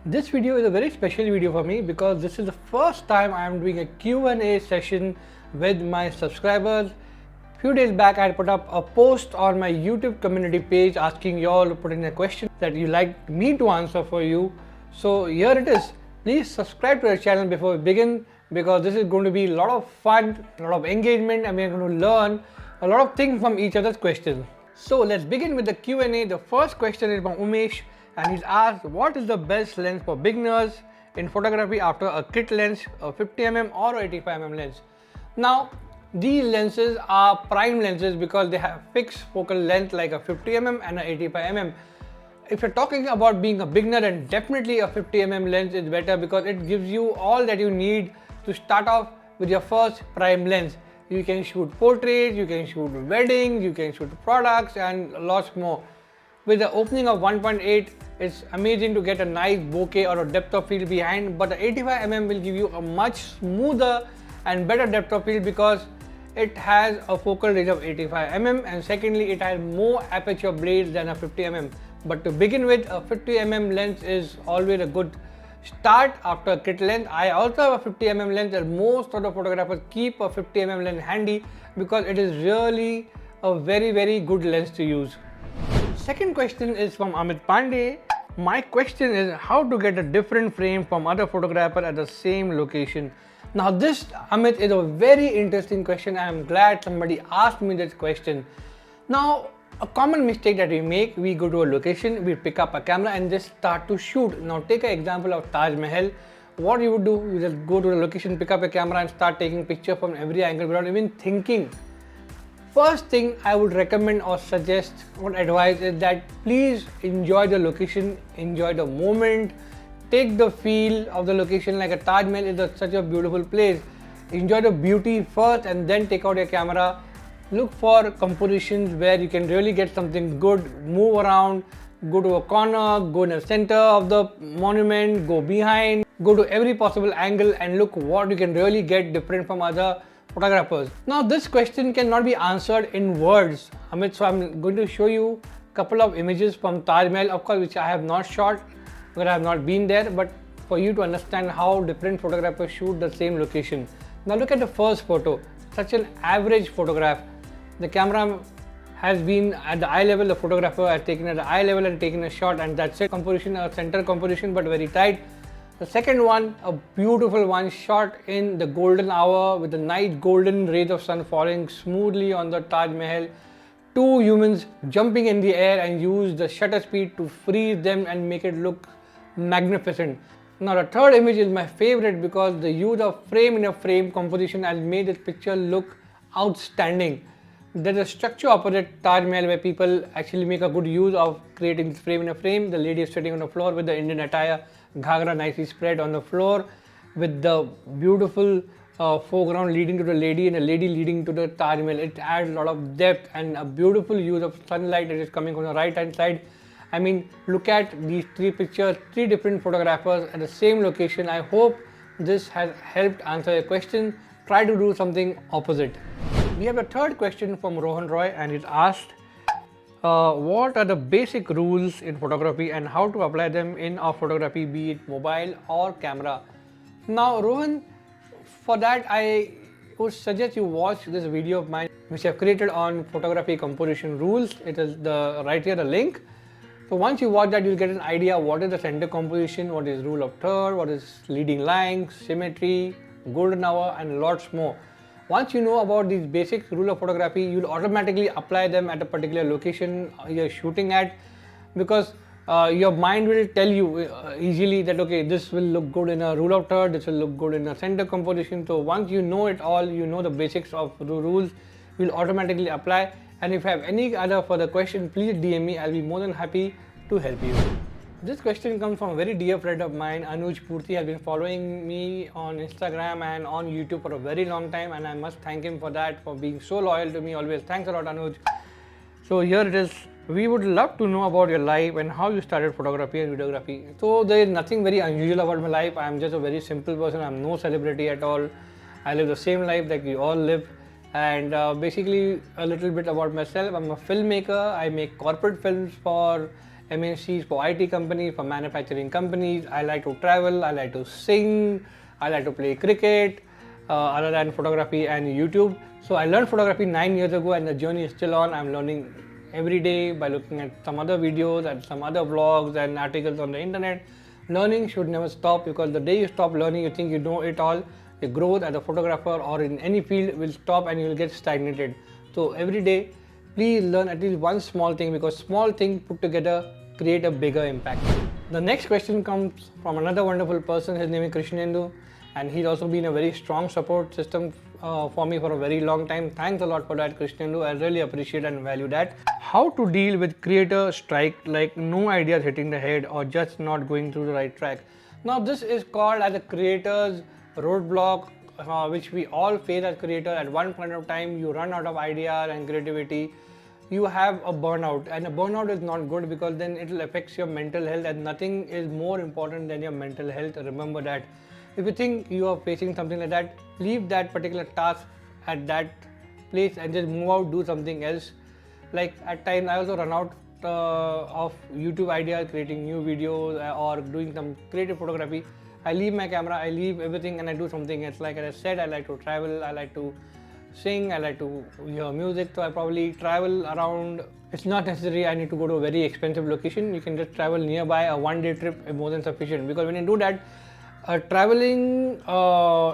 This video is a very special video for me because this is the first time I am doing a Q&A session with my subscribers. Few days back I put up a post on my YouTube community page asking you all to put in a question that you like me to answer for you. So here it is. Please subscribe to the channel before we begin because this is going to be a lot of fun, a lot of engagement, and we are going to learn a lot of things from each other's questions. So let's begin with the Q&A. The first question is from Umesh and he's asked, what is the best lens for beginners in photography after a kit lens, a 50mm or 85mm lens? Now these lenses are prime lenses because they have fixed focal length like a 50mm and a 85mm. If you're talking about being a beginner, then definitely a 50mm lens is better because it gives you all that you need to start off with your first prime lens. You can shoot portraits, you can shoot weddings, you can shoot products and lots more. With the opening of 1.8, it's amazing to get a nice bokeh or a depth of field behind, but the 85mm will give you a much smoother and better depth of field because it has a focal range of 85mm and secondly it has more aperture blades than a 50mm. But to begin with, a 50mm lens is always a good start after a kit lens. I also have a 50mm lens and most of the photographers keep a 50mm lens handy because it is really a very good lens to use. Second question is from Amit Pandey. My question is how to get a different frame from other photographer at the same location. Now this, Amit, is a very interesting question. I am glad somebody asked me this question. Now a common mistake that we make, we go to a location, we pick up a camera and just start to shoot. Now take an example of Taj Mahal. What you would do, you just go to the location, pick up a camera and start taking picture from every angle without even thinking. First thing I would recommend or suggest or advise is that please enjoy the location, enjoy the moment, take the feel of the location. Like a Taj Mahal is such a beautiful place. Enjoy the beauty first and then take out your camera. Look for compositions where you can really get something good, move around, go to a corner, go in the center of the monument, go behind, go to every possible angle and look what you can really get different from other photographers. Now this question cannot be answered in words, Amit, so I'm going to show you a couple of images from Taj Mahal, of course, which I have not shot because I have not been there, but for you to understand how different photographers shoot the same location. Now look at the first photo, such an average photograph. The camera has been at the eye level, the photographer has taken at the eye level and taken a shot, and that's it. Composition, a center composition, but very tight. The second one, a beautiful one shot in the golden hour with the nice golden rays of sun falling smoothly on the Taj Mahal. Two humans jumping in the air and use the shutter speed to freeze them and make it look magnificent. Now the third image is my favorite because the use of frame in a frame composition has made this picture look outstanding. There's a structure opposite Taj Mahal where people actually make a good use of creating frame in a frame. The lady is sitting on the floor with the Indian attire, ghagra nicely spread on the floor with the beautiful foreground leading to the lady and the lady leading to the Taj Mahal. It adds a lot of depth and a beautiful use of sunlight that is coming from the right hand side. I mean, look at these three pictures, three different photographers at the same location. I hope this has helped answer your question. Try to do something opposite. We have a third question from Rohan Roy and it asked, what are the basic rules in photography and how to apply them in our photography, be it mobile or camera? Now Rohan, for that I would suggest you watch this video of mine which I have created on photography composition rules. It is right here the link. So once you watch that, you'll get an idea what is the center composition, what is rule of third, what is leading lines, symmetry, golden hour and lots more. Once you know about these basic rule of photography, you'll automatically apply them at a particular location you're shooting at because your mind will tell you easily that okay, this will look good in a rule of third, this will look good in a center composition. So once you know it all, you know the basics of the rules, you'll automatically apply. And if you have any other further question, please DM me. I'll be more than happy to help you. This question comes from a very dear friend of mine, Anuj Purti. Has been following me on Instagram and on YouTube for a very long time and I must thank him for that, for being so loyal to me always. Thanks a lot, Anuj. So here it is. We would love to know about your life and how you started photography and videography. So there is nothing very unusual about my life. I am just a very simple person. I am no celebrity at all. I live the same life that we all live. And basically a little bit about myself. I'm a filmmaker. I make corporate films for MNCs, for IT companies, for manufacturing companies. I like to travel, I like to sing, I like to play cricket, other than photography and YouTube. So I learned photography 9 years ago and the journey is still on. I'm learning every day by looking at some other videos and some other vlogs and articles on the internet. Learning should never stop, because the day you stop learning, you think you know it all, your growth as a photographer or in any field will stop and you will get stagnated. So every day, please learn at least one small thing, because small things put together create a bigger impact. The next question comes from another wonderful person. His name is Krishnendu, and he's also been a very strong support system for me for a very long time. Thanks a lot for that, Krishnendu. I really appreciate and value that. How to deal with creator strike, like no ideas hitting the head or just not going through the right track. Now this is called as a creator's roadblock, which we all face as creator. At one point of time, you run out of ideas and creativity. You have a burnout, and a burnout is not good, because then it will affect your mental health, and nothing is more important than your mental health. Remember that. If you think you are facing something like that, leave that particular task at that place and just move out, do something else. Like at times I also run out of YouTube ideas, creating new videos or doing some creative photography. I leave my camera, I leave everything and I do something else. Like as I said, I like to travel, I like to sing, I like to hear music, so I probably travel around. It's not necessary I need to go to a very expensive location. You can just travel nearby. A one-day trip is more than sufficient, because when you do that, a traveling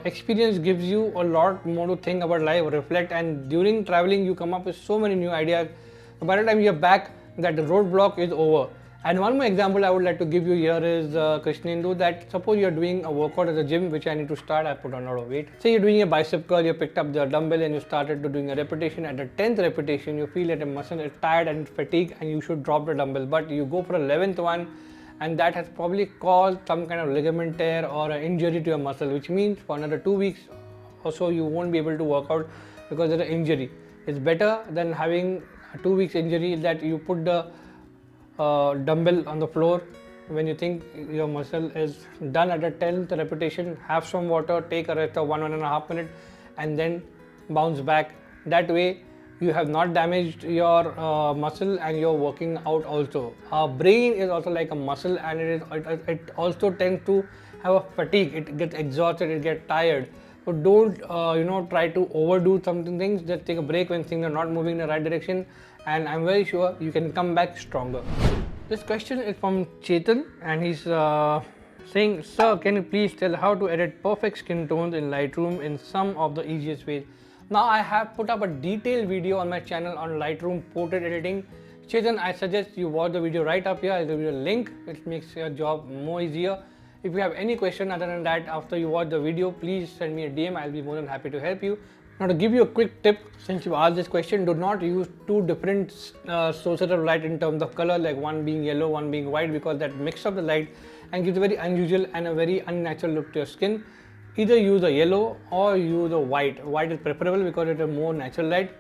experience gives you a lot more to think about life, reflect, and during traveling you come up with so many new ideas. By the time you're back, that roadblock is over. And one more example I would like to give you here is Krishnendu, that suppose you're doing a workout at the gym, which I need to start. I put on a lot of weight. Say you're doing a bicep curl, you picked up the dumbbell and you started to doing a repetition. At the 10th repetition, you feel that the muscle is tired and fatigued and you should drop the dumbbell. But you go for 11th one, and that has probably caused some kind of ligament tear or an injury to your muscle, which means for another 2 weeks or so you won't be able to work out because of the injury. It's better than having a 2 weeks injury that you put the dumbbell on the floor when you think your muscle is done. At the 10th repetition, have some water, take a rest of 1.5 minutes and then bounce back. That way you have not damaged your muscle and you're working out also. Our brain is also like a muscle, and it also tends to have a fatigue. It gets exhausted, it gets tired. So don't try to overdo something things. Just take a break when things are not moving in the right direction, and I'm very sure you can come back stronger. This question is from Chetan, and he's saying, "Sir, can you please tell how to edit perfect skin tones in Lightroom in some of the easiest ways?" Now I have put up a detailed video on my channel on Lightroom portrait editing. Chetan, I suggest you watch the video right up here. I'll give you a link. It makes your job more easier. If you have any question other than that after you watch the video, please send me a DM. I'll be more than happy to help you. Now to give you a quick tip, since you asked this question, do not use two different sources of light in terms of color, like one being yellow, one being white, because that mix up the light and gives a very unusual and a very unnatural look to your skin. Either use a yellow or use a white. White is preferable because it is more natural light.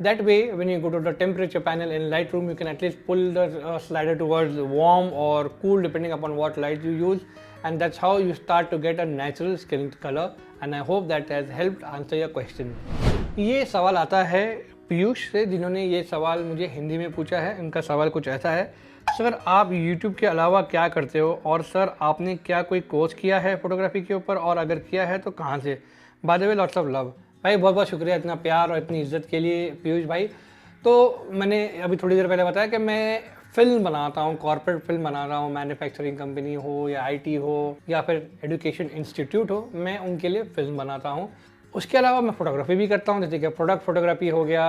That way, when you go to the temperature panel in Lightroom, you can at least pull the slider towards warm or cool depending upon what light you use, and that's how you start to get a natural skin color. And I hope that has helped answer your question. ये सवाल आता है पीयूष से, जिन्होंने ये सवाल मुझे हिंदी में पूछा है। उनका सवाल कुछ ऐसा है, सर आप YouTube के अलावा क्या करते हो, और सर आपने क्या कोई कोर्स किया है फोटोग्राफी के ऊपर, और अगर किया है तो कहाँ से? By the way, lots of love भाई, बहुत बहुत शुक्रिया इतना प्यार और इतनी इज्जत के लिए पीयूष भाई। तो मैंने अभी थोड़ी देर पहले बताया कि मैं फिल्म बनाता हूँ, कॉर्पोरेट फिल्म बना रहा हूँ, मैन्युफैक्चरिंग कंपनी हो या IT हो या फिर एजुकेशन इंस्टीट्यूट हो, मैं उनके लिए फिल्म बनाता हूँ। उसके अलावा मैं फोटोग्राफी भी करता हूँ, जैसे कि प्रोडक्ट फोटोग्राफी हो गया,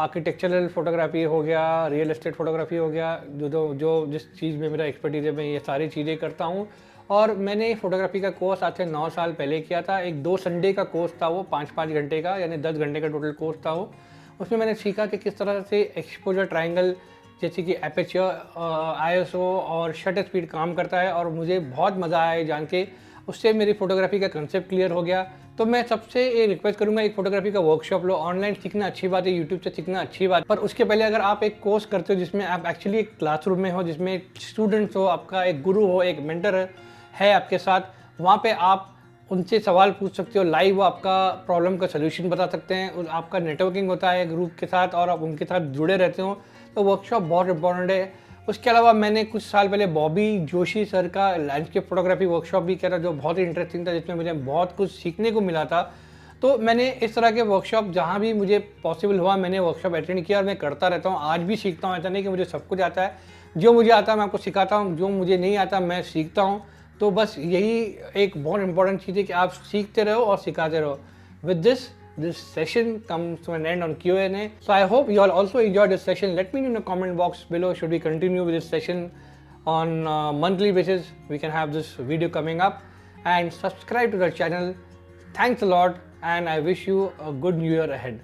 आर्किटेक्चरल फोटोग्राफी हो गया, रियल एस्टेट फोटोग्राफी हो गया, जो जिस चीज़ में मेरा एक्सपर्टीज है मैं ये सारी चीज़ें करता हूँ। और मैंने फोटोग्राफी का कोर्स आज से 9 साल पहले किया था। एक 2 संडे का कोर्स था वो, 5-5 घंटे का, यानी 10 घंटे का टोटल कोर्स था वो। उसमें मैंने सीखा कि किस तरह से एक्सपोजर ट्रायंगल, जैसे कि एपर्चर, ISO और शटर स्पीड काम करता है, और मुझे बहुत मज़ा आया जान के। उससे मेरी फोटोग्राफी का कंसेप्ट क्लियर हो गया। तो मैं सबसे ये रिक्वेस्ट करूंगा, एक फोटोग्राफी का वर्कशॉप लो। ऑनलाइन सीखना अच्छी बात है, यूट्यूब से सीखना अच्छी बात, पर उसके पहले अगर आप एक कोर्स करते हो जिसमें आप एक्चुअली एक क्लासरूम में हो, जिसमें स्टूडेंट्स हो, आपका एक गुरु हो, एक मेंटर है आपके साथ, वहाँ पे आप उनसे सवाल पूछ सकते हो लाइव, वो आपका प्रॉब्लम का सोल्यूशन बता सकते हैं। आपका नेटवर्किंग होता है ग्रुप के साथ और आप उनके साथ जुड़े रहते हो। तो वर्कशॉप बहुत इंपॉर्टेंट है। उसके अलावा मैंने कुछ साल पहले बॉबी जोशी सर का लैंडस्केप फोटोग्राफी वर्कशॉप भी किया था, जो बहुत ही इंटरेस्टिंग था, जिसमें मुझे बहुत कुछ सीखने को मिला था। तो मैंने इस तरह के वर्कशॉप जहाँ भी मुझे पॉसिबल हुआ मैंने वर्कशॉप अटेंड किया और मैं करता रहता हूँ, आज भी सीखता हूँ। ऐसा नहीं कि मुझे सब कुछ आता है, जो मुझे आता है मैं आपको सिखाता हूँ, जो मुझे नहीं आता मैं सीखता हूँ। तो बस यही एक बहुत इंपॉर्टेंट चीज़ है कि आप सीखते रहो और सिखाते रहो। With this session comes to an end on Q&A. So I hope you all also enjoyed this session. Let me know in the comment box below, should we continue with this session on monthly basis? We can have this video coming up, and subscribe to the channel. Thanks a lot, and I wish you a good new year ahead.